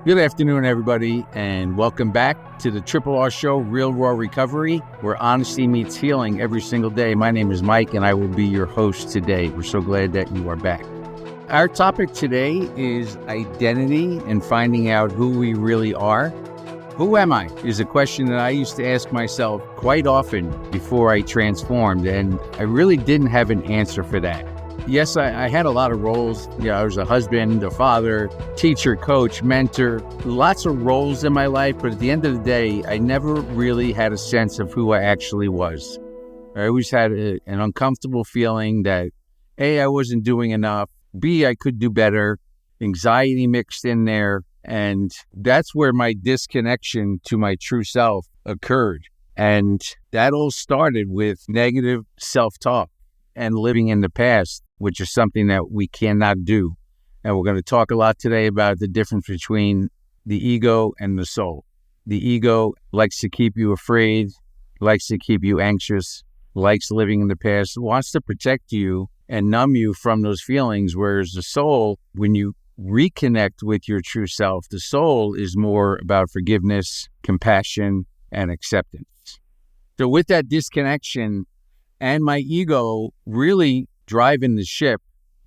Good afternoon, everybody, and welcome back to the Triple R Show, Real Raw Recovery, where honesty meets healing every single day. My name is Mike, and I will be your host today. We're so glad that you are back. Our topic today is identity and finding out who we really are. Who am I is a question that I used to ask myself quite often before I transformed, and I really didn't have an answer for that. Yes, I had a lot of roles. I was a husband, a father, teacher, coach, mentor, lots of roles in my life. But at the end of the day, I never really had a sense of who I actually was. I always had an uncomfortable feeling that A, I wasn't doing enough, B, I could do better, anxiety mixed in there. And that's where my disconnection to my true self occurred. And that all started with negative self-talk and living in the past, which is something that we cannot do. And we're going to talk a lot today about the difference between the ego and the soul. The ego likes to keep you afraid, likes to keep you anxious, likes living in the past, wants to protect you and numb you from those feelings, whereas the soul, when you reconnect with your true self, the soul is more about forgiveness, compassion, and acceptance. So with that disconnection and my ego really driving the ship,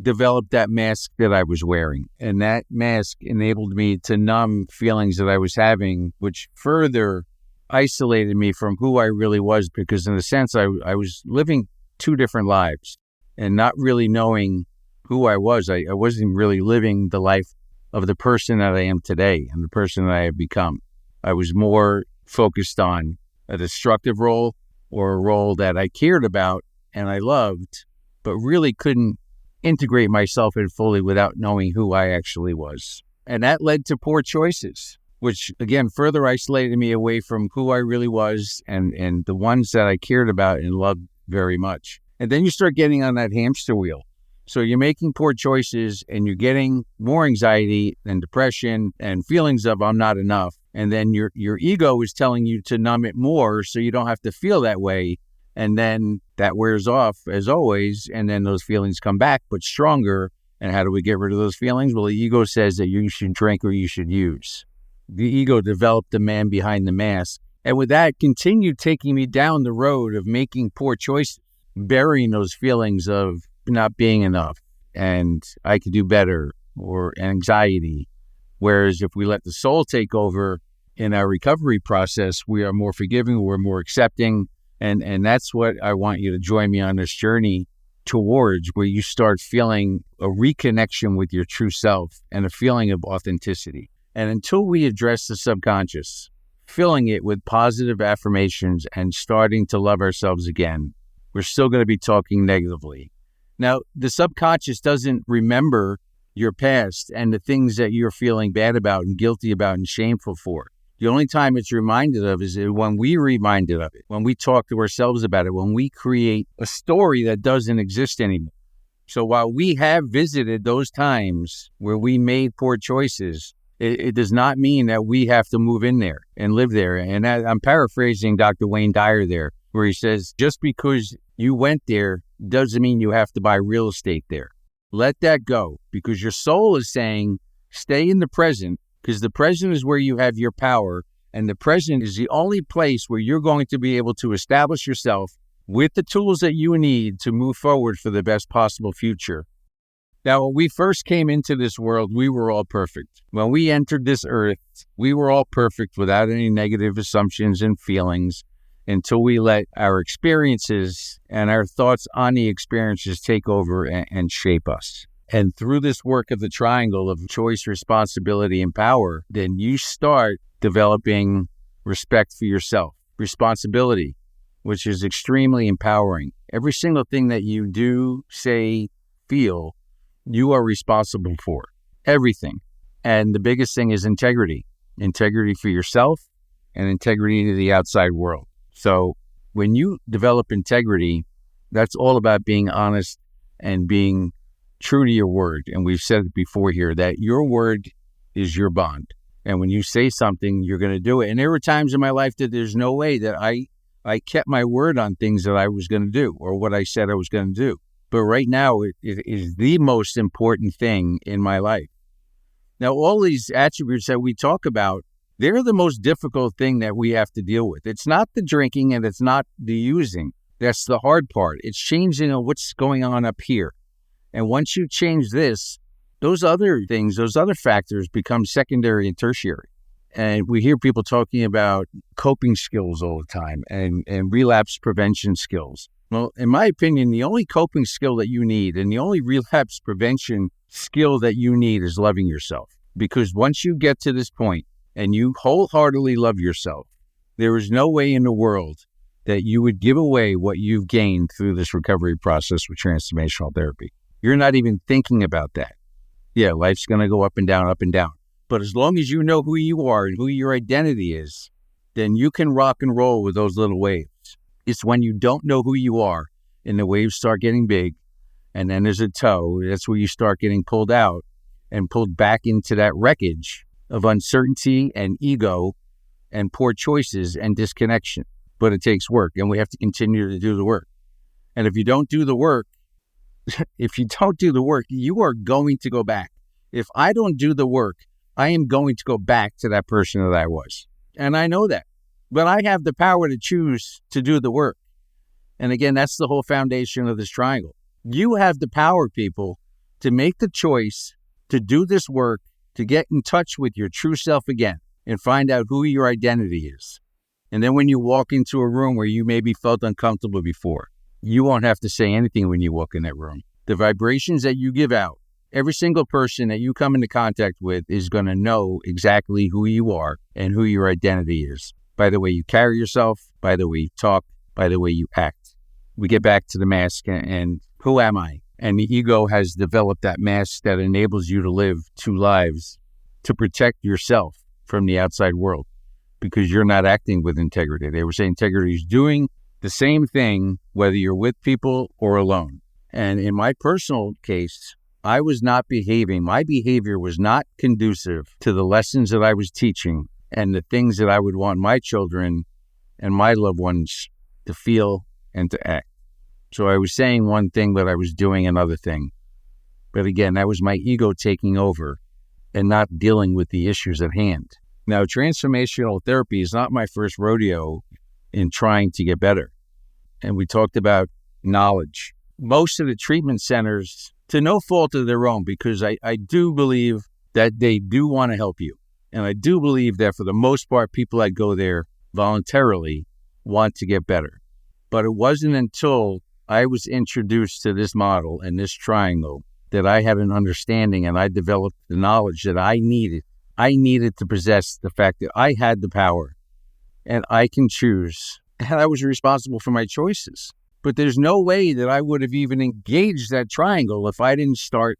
developed that mask that I was wearing. And that mask enabled me to numb feelings that I was having, which further isolated me from who I really was, because in a sense, I was living two different lives and not really knowing who I was. I wasn't really living the life of the person that I am today and the person that I have become. I was more focused on a destructive role or a role that I cared about and I loved, but really couldn't integrate myself in fully without knowing who I actually was. And that led to poor choices, which again further isolated me away from who I really was and the ones that I cared about and loved very much. And then you start getting on that hamster wheel. So you're making poor choices and you're getting more anxiety and depression and feelings of I'm not enough. And then your ego is telling you to numb it more so you don't have to feel that way. And then that wears off as always. And then those feelings come back, but stronger. And how do we get rid of those feelings? Well, the ego says that you should drink or you should use. The ego developed the man behind the mask. And with that, continued taking me down the road of making poor choices, burying those feelings of not being enough and I could do better or anxiety. Whereas if we let the soul take over in our recovery process, we are more forgiving, we're more accepting. And that's what I want you to join me on this journey towards, where you start feeling a reconnection with your true self and a feeling of authenticity. And until we address the subconscious, filling it with positive affirmations and starting to love ourselves again, we're still going to be talking negatively. Now, the subconscious doesn't remember your past and the things that you're feeling bad about and guilty about and shameful for. The only time it's reminded of is when we reminded of it, when we talk to ourselves about it, when we create a story that doesn't exist anymore. So while we have visited those times where we made poor choices, it does not mean that we have to move in there and live there. And I'm paraphrasing Dr. Wayne Dyer there, where he says, just because you went there doesn't mean you have to buy real estate there. Let that go, because your soul is saying, stay in the present, because the present is where you have your power, and the present is the only place where you're going to be able to establish yourself with the tools that you need to move forward for the best possible future. Now, when we first came into this world, we were all perfect. When we entered this earth, we were all perfect without any negative assumptions and feelings, until we let our experiences and our thoughts on the experiences take over and shape us. And through this work of the triangle of choice, responsibility, and power, then you start developing respect for yourself, responsibility, which is extremely empowering. Every single thing that you do, say, feel, you are responsible for. Everything. And the biggest thing is integrity. Integrity for yourself and integrity to the outside world. So when you develop integrity, that's all about being honest and being true to your word. And we've said it before here that your word is your bond. And when you say something, you're going to do it. And there were times in my life that there's no way that I kept my word on things that I was going to do or what I said I was going to do. But right now, it is the most important thing in my life. Now, all these attributes that we talk about, they're the most difficult thing that we have to deal with. It's not the drinking and it's not the using. That's the hard part. It's changing what's going on up here. And once you change this, those other things, those other factors become secondary and tertiary. And we hear people talking about coping skills all the time and relapse prevention skills. Well, in my opinion, the only coping skill that you need and the only relapse prevention skill that you need is loving yourself. Because once you get to this point and you wholeheartedly love yourself, there is no way in the world that you would give away what you've gained through this recovery process with transformational therapy. You're not even thinking about that. Yeah, life's going to go up and down, up and down. But as long as you know who you are and who your identity is, then you can rock and roll with those little waves. It's when you don't know who you are and the waves start getting big, and then there's a toe, that's where you start getting pulled out and pulled back into that wreckage of uncertainty and ego and poor choices and disconnection. But it takes work, and we have to continue to do the work. And if you don't do the work, you are going to go back. If I don't do the work, I am going to go back to that person that I was. And I know that. But I have the power to choose to do the work. And again, that's the whole foundation of this triangle. You have the power, people, to make the choice to do this work, to get in touch with your true self again and find out who your identity is. And then when you walk into a room where you maybe felt uncomfortable before, you won't have to say anything when you walk in that room. The vibrations that you give out, every single person that you come into contact with is going to know exactly who you are and who your identity is. By the way you carry yourself, by the way you talk, by the way you act. We get back to the mask and who am I? And the ego has developed that mask that enables you to live two lives to protect yourself from the outside world because you're not acting with integrity. They were saying integrity is doing the same thing whether you're with people or alone. And in my personal case, I was not behaving. My behavior was not conducive to the lessons that I was teaching and the things that I would want my children and my loved ones to feel and to act. So I was saying one thing, but I was doing another thing. But again, that was my ego taking over and not dealing with the issues at hand. Now, transformational therapy is not my first rodeo in trying to get better. And we talked about knowledge. Most of the treatment centers, to no fault of their own, because I do believe that they do want to help you. And I do believe that for the most part, people that go there voluntarily want to get better. But it wasn't until I was introduced to this model and this triangle that I had an understanding and I developed the knowledge that I needed. I needed to possess the fact that I had the power and I can choose. And I was responsible for my choices. But there's no way that I would have even engaged that triangle if I didn't start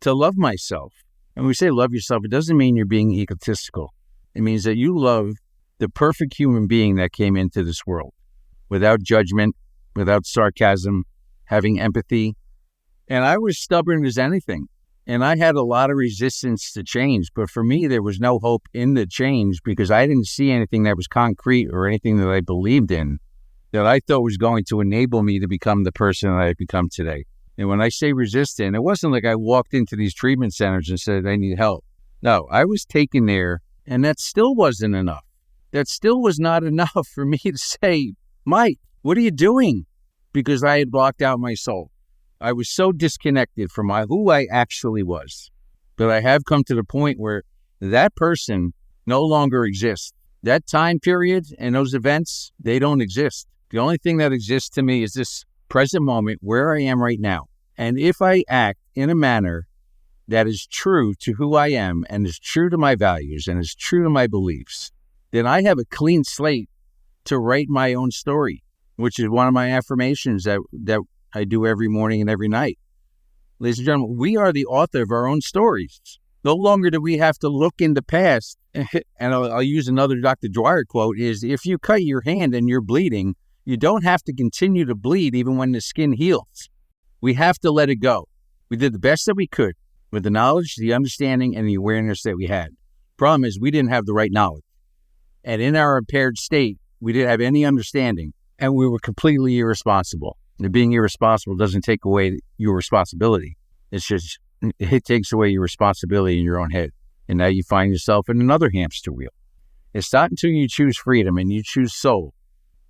to love myself. And when we say love yourself, it doesn't mean you're being egotistical. It means that you love the perfect human being that came into this world without judgment, without sarcasm, having empathy. And I was stubborn as anything. And I had a lot of resistance to change. But for me, there was no hope in the change because I didn't see anything that was concrete or anything that I believed in that I thought was going to enable me to become the person that I've become today. And when I say resistant, it wasn't like I walked into these treatment centers and said, I need help. No, I was taken there, and that still wasn't enough. That still was not enough for me to say, Mike, what are you doing? Because I had blocked out my soul. I was so disconnected from who I actually was. But I have come to the point where that person no longer exists. That time period and those events, they don't exist. The only thing that exists to me is this present moment where I am right now. And if I act in a manner that is true to who I am and is true to my values and is true to my beliefs, then I have a clean slate to write my own story, which is one of my affirmations that I do every morning and every night. Ladies and gentlemen, we are the author of our own stories. No longer do we have to look in the past. And I'll use another Dr. Dwyer quote is, if you cut your hand and you're bleeding, you don't have to continue to bleed even when the skin heals. We have to let it go. We did the best that we could with the knowledge, the understanding, and the awareness that we had. Problem is, we didn't have the right knowledge. And in our impaired state, we didn't have any understanding, and we were completely irresponsible. And being irresponsible doesn't take away your responsibility. It takes away your responsibility in your own head. And now you find yourself in another hamster wheel. It's not until you choose freedom and you choose soul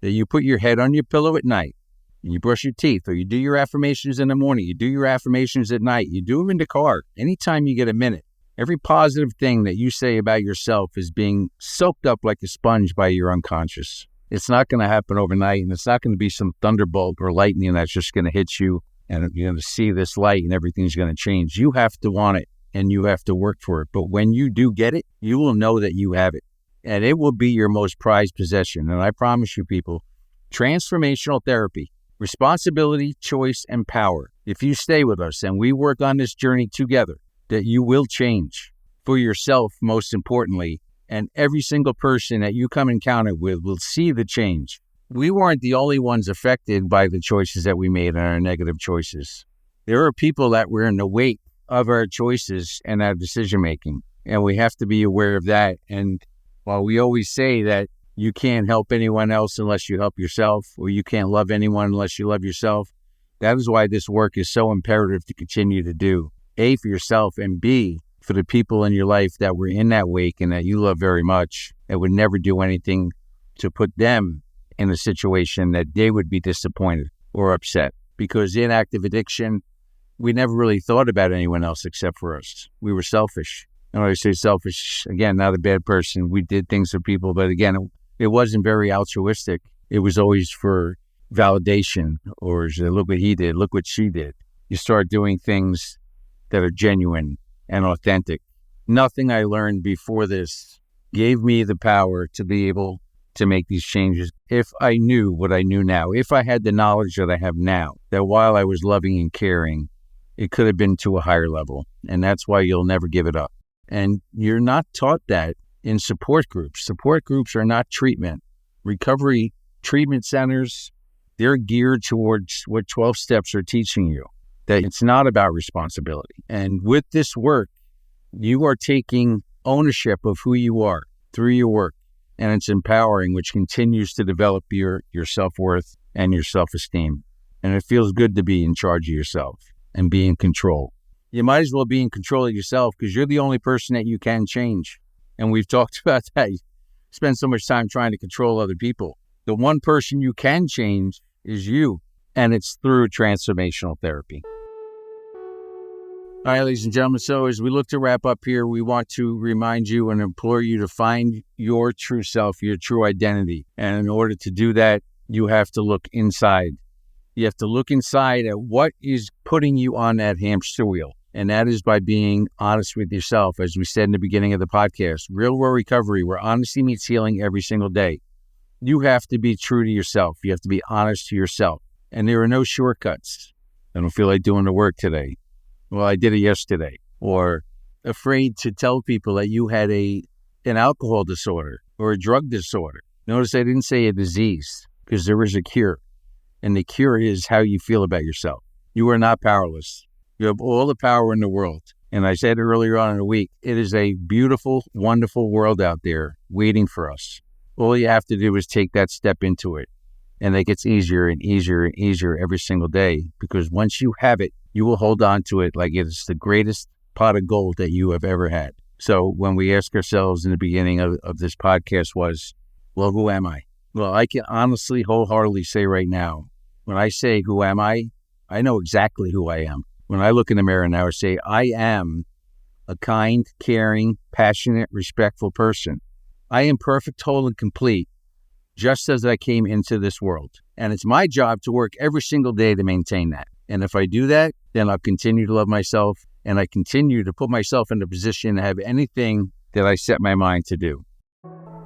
that you put your head on your pillow at night and you brush your teeth, or you do your affirmations in the morning, you do your affirmations at night, you do them in the car, anytime you get a minute. Every positive thing that you say about yourself is being soaked up like a sponge by your unconscious. It's not going to happen overnight, and it's not going to be some thunderbolt or lightning that's just going to hit you and you're going to see this light and everything's going to change. You have to want it and you have to work for it. But when you do get it, you will know that you have it, and it will be your most prized possession. And I promise you, people, transformational therapy, responsibility, choice, and power. If you stay with us and we work on this journey together, that you will change for yourself, most importantly, and every single person that you come encounter with will see the change. We weren't the only ones affected by the choices that we made and our negative choices. There are people that were in the wake of our choices and our decision making, and we have to be aware of that. And while we always say that you can't help anyone else unless you help yourself, or you can't love anyone unless you love yourself, that is why this work is so imperative to continue to do. A, for yourself, and B, for the people in your life that were in that wake and that you love very much, and would never do anything to put them in a situation that they would be disappointed or upset. Because in active addiction, we never really thought about anyone else except for us. We were selfish. And when I say selfish, again, not a bad person. We did things for people, but again, it wasn't very altruistic. It was always for validation, or look what he did, look what she did. You start doing things that are genuine and authentic. Nothing I learned before this gave me the power to be able to make these changes. If I knew what I knew now, if I had the knowledge that I have now, that while I was loving and caring, it could have been to a higher level. And that's why you'll never give it up. And you're not taught that in support groups. Support groups are not treatment. Recovery treatment centers, they're geared towards what 12 steps are teaching you, that it's not about responsibility. And with this work, you are taking ownership of who you are through your work. And it's empowering, which continues to develop your self-worth and your self-esteem. And it feels good to be in charge of yourself and be in control. You might as well be in control of yourself, because you're the only person that you can change. And we've talked about that. You spend so much time trying to control other people. The one person you can change is you, and it's through transformational therapy. All right, ladies and gentlemen, so as we look to wrap up here, we want to remind you and implore you to find your true self, your true identity. And in order to do that, you have to look inside. You have to look inside at what is putting you on that hamster wheel. And that is by being honest with yourself. As we said in the beginning of the podcast, Real Raw Recovery, where honesty meets healing every single day. You have to be true to yourself. You have to be honest to yourself. And there are no shortcuts. I don't feel like doing the work today. Well, I did it yesterday. Or afraid to tell people that you had an alcohol disorder or a drug disorder. Notice I didn't say a disease, because there is a cure. And the cure is how you feel about yourself. You are not powerless. You have all the power in the world. And I said earlier on in the week, it is a beautiful, wonderful world out there waiting for us. All you have to do is take that step into it. And it gets easier and easier and easier every single day, because once you have it, you will hold on to it like it's the greatest pot of gold that you have ever had. So when we ask ourselves in the beginning of this podcast was, well, who am I? Well, I can honestly, wholeheartedly say right now, when I say, who am I know exactly who I am. When I look in the mirror now, I say, I am a kind, caring, passionate, respectful person. I am perfect, whole, and complete, just as I came into this world. And it's my job to work every single day to maintain that. And if I do that, then I'll continue to love myself, and I continue to put myself in a position to have anything that I set my mind to do.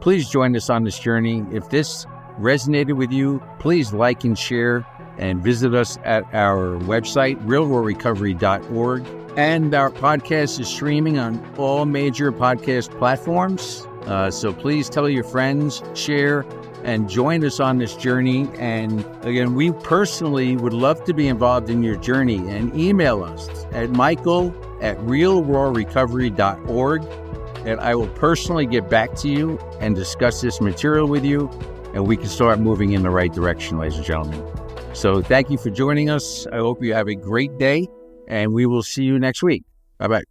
Please join us on this journey. If this resonated with you, please like and share, and visit us at our website, realrawrecovery.org. And our podcast is streaming on all major podcast platforms. So please tell your friends, share, and join us on this journey. And again, we personally would love to be involved in your journey, and email us at michael@realrawrecovery.org. And I will personally get back to you and discuss this material with you, and we can start moving in the right direction, ladies and gentlemen. So thank you for joining us. I hope you have a great day, and we will see you next week. Bye-bye.